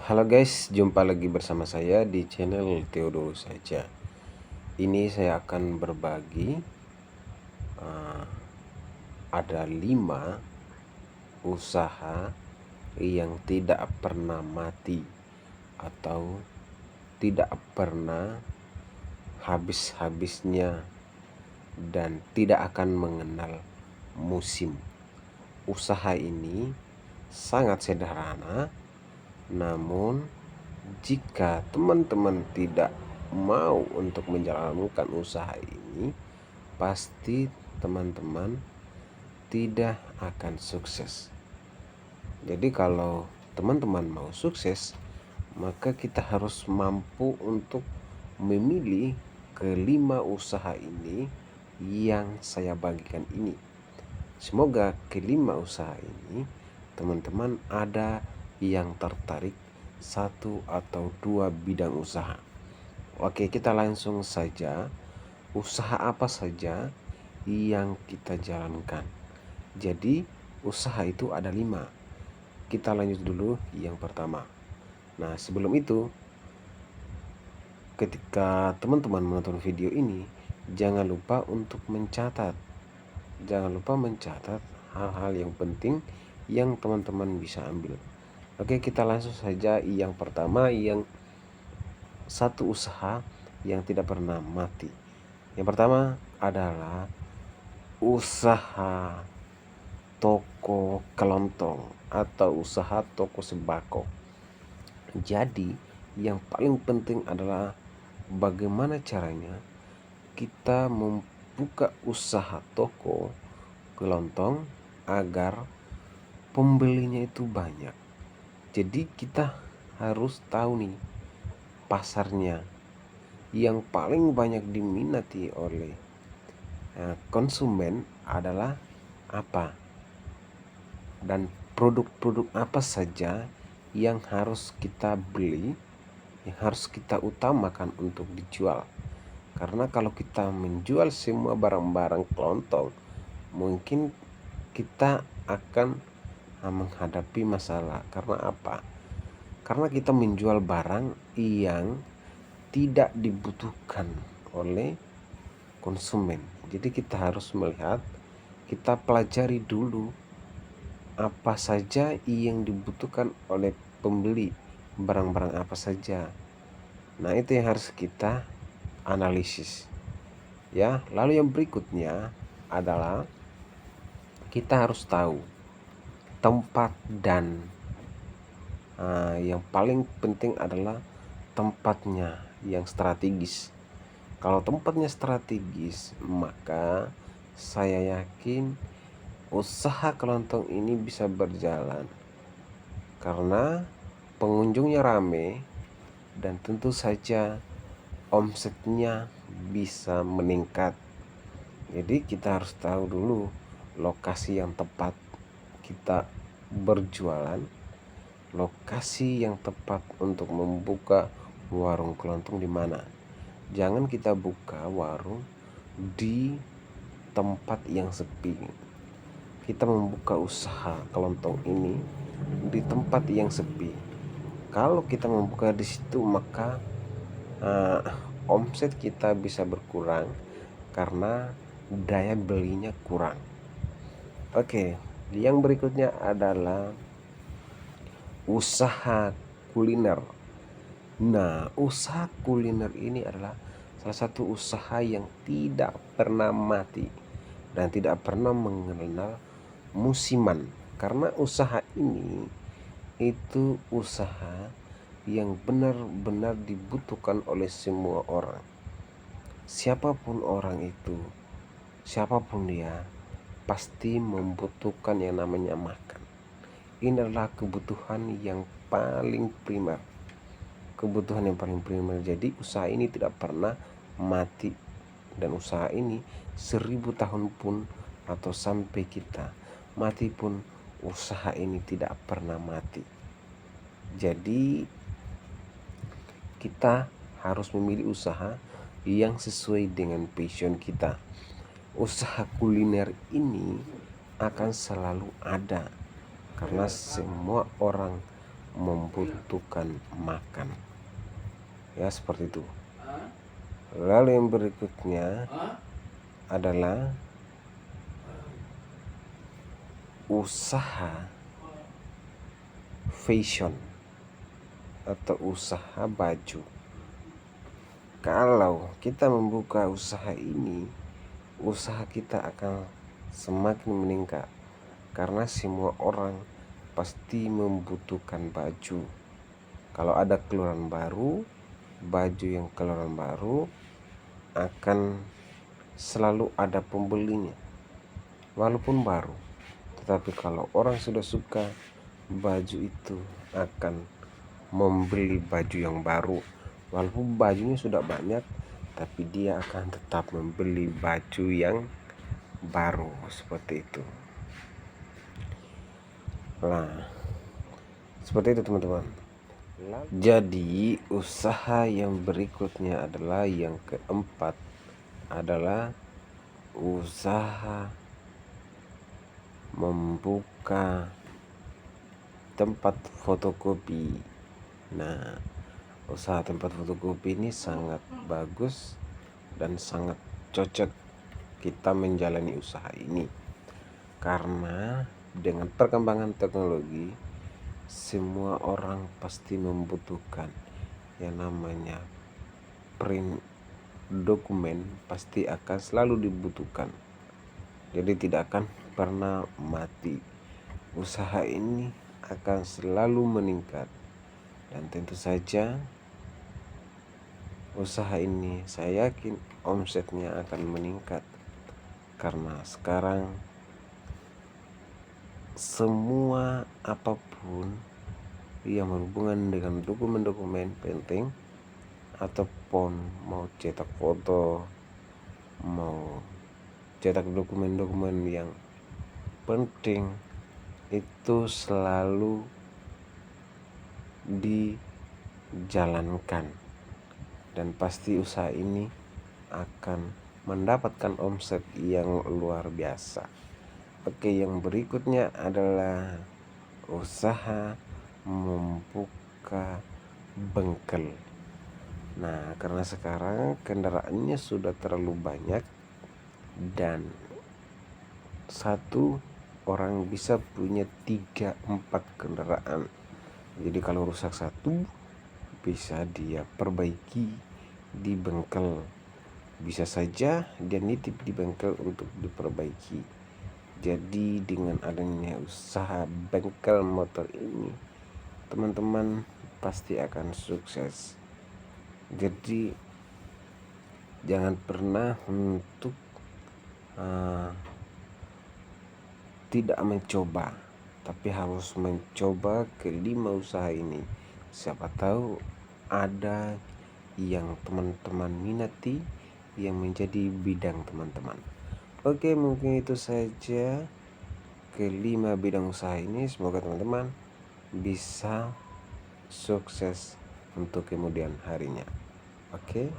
Halo guys, jumpa lagi bersama saya di channel Theodorus saja. Ini saya akan berbagi ada 5 usaha yang tidak pernah mati atau tidak pernah habis-habisnya dan tidak akan mengenal musim. Usaha ini sangat sederhana, namun jika teman-teman tidak mau untuk menjalankan usaha ini, pasti teman-teman tidak akan sukses. Jadi kalau teman-teman mau sukses, maka kita harus mampu untuk memilih kelima usaha ini yang saya bagikan ini. Semoga kelima usaha ini teman-teman ada yang tertarik satu atau dua bidang usaha. Oke, kita langsung saja. Usaha apa saja yang kita jalankan? Jadi usaha itu ada 5. Kita lanjut dulu yang pertama. Nah, sebelum itu, ketika teman-teman menonton video ini, jangan lupa untuk mencatat. Jangan lupa mencatat hal-hal yang penting yang teman-teman bisa ambil. Oke, kita langsung saja yang pertama, yang satu usaha yang tidak pernah mati. Yang pertama adalah usaha toko kelontong atau usaha toko sembako. Jadi, yang paling penting adalah bagaimana caranya kita membuka usaha toko kelontong agar pembelinya itu banyak. Jadi kita harus tahu nih pasarnya yang paling banyak diminati oleh konsumen adalah apa, dan produk-produk apa saja yang harus kita beli, yang harus kita utamakan untuk dijual. Karena kalau kita menjual semua barang-barang kelontong, mungkin kita akan menghadapi masalah. Karena apa? Karena kita menjual barang yang tidak dibutuhkan oleh konsumen. Jadi kita harus melihat, kita pelajari dulu apa saja yang dibutuhkan oleh pembeli, barang-barang apa saja. Nah, itu yang harus kita analisis. Ya, lalu yang berikutnya adalah kita harus tahu tempat dan yang paling penting adalah tempatnya yang strategis. Kalau tempatnya strategis, maka saya yakin usaha kelontong ini bisa berjalan karena pengunjungnya rame dan tentu saja omsetnya bisa meningkat. Jadi kita harus tahu dulu lokasi yang tepat kita berjualan, lokasi yang tepat untuk membuka warung kelontong di mana. Jangan kita buka warung di tempat yang sepi. Kita membuka usaha kelontong ini di tempat yang sepi. Kalau kita membuka di situ, maka omset kita bisa berkurang karena daya belinya kurang. Oke, yang berikutnya adalah usaha kuliner. Nah, usaha kuliner ini adalah salah satu usaha yang tidak pernah mati dan tidak pernah mengenal musiman. Karena usaha ini itu usaha yang benar-benar dibutuhkan oleh semua orang. Siapapun orang itu, siapapun dia, pasti membutuhkan yang namanya makan. Ini adalah kebutuhan yang paling primer. Kebutuhan yang paling primer. Jadi usaha ini tidak pernah mati. Dan usaha ini 1000 tahun pun atau sampai kita mati pun, usaha ini tidak pernah mati. Jadi kita harus memilih usaha yang sesuai dengan passion kita. Usaha kuliner ini akan selalu ada karena semua orang membutuhkan makan. Ya, seperti itu. Lalu yang berikutnya adalah usaha fashion atau usaha baju. Kalau kita membuka usaha ini, usaha kita akan semakin meningkat karena semua orang pasti membutuhkan baju. Kalau ada keluaran baru, baju yang keluaran baru akan selalu ada pembelinya walaupun baru. Tetapi kalau orang sudah suka baju itu akan membeli baju yang baru. Walaupun bajunya sudah banyak, tapi dia akan tetap membeli baju yang baru, seperti itu. Nah, seperti itu teman-teman. Jadi usaha yang berikutnya adalah yang keempat adalah usaha membuka tempat fotokopi. Nah, usaha tempat fotokopi ini sangat bagus dan sangat cocok kita menjalani usaha ini, karena dengan perkembangan teknologi semua orang pasti membutuhkan yang namanya print dokumen, pasti akan selalu dibutuhkan, jadi tidak akan pernah mati. Usaha ini akan selalu meningkat, dan tentu saja usaha ini saya yakin omsetnya akan meningkat, karena sekarang semua apapun yang berhubungan dengan dokumen-dokumen penting ataupun mau cetak foto, mau cetak dokumen-dokumen yang penting, itu selalu dijalankan, dan pasti usaha ini akan mendapatkan omset yang luar biasa. Oke, yang berikutnya adalah usaha membuka bengkel. Nah, karena sekarang kendaraannya sudah terlalu banyak dan satu orang bisa punya 3-4 kendaraan. Jadi kalau rusak satu, bisa dia perbaiki di bengkel. Bisa saja dia nitip di bengkel untuk diperbaiki. Jadi dengan adanya usaha bengkel motor ini, teman-teman pasti akan sukses. Jadi jangan pernah untuk tidak mencoba, tapi harus mencoba kelima usaha ini. Siapa tahu ada yang teman-teman minati yang menjadi bidang teman-teman. Oke, mungkin itu saja kelima bidang usaha ini. Semoga teman-teman bisa sukses untuk kemudian harinya. Oke.